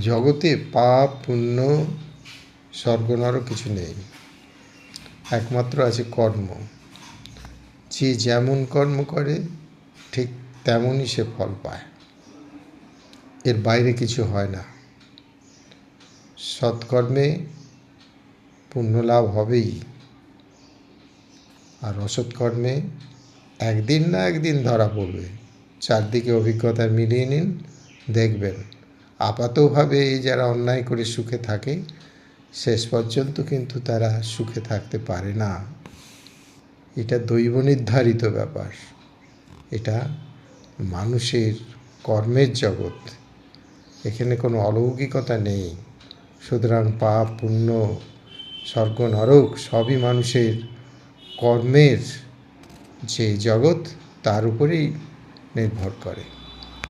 জগতে পাপ পুণ্য স্বর্গ নরক কিছু নেই, একমাত্র আছে কর্ম। যে যেমন কর্ম করে ঠিক তেমনই সে ফল পায়, এর বাইরে কিছু হয় না। সৎকর্মে পুণ্য লাভ হবেই, আর অসৎকর্মে একদিন না একদিন ধরা পড়বে। চারদিকে অভিজ্ঞতা মিলিয়ে নিন, দেখবেন আপাতভাবে এই যারা অন্যায় করে সুখে থাকে শেষ পর্যন্ত কিন্তু তারা সুখে থাকতে পারে না। এটা দৈব নির্ধারিত ব্যাপার, এটা মানুষের কর্মের জগৎ, এখানে কোনো অলৌকিকতা নেই। সুতরাং পাপ পুণ্য স্বর্গ নরক সবই মানুষের কর্মের যে জগৎ তার উপরেই নির্ভর করে।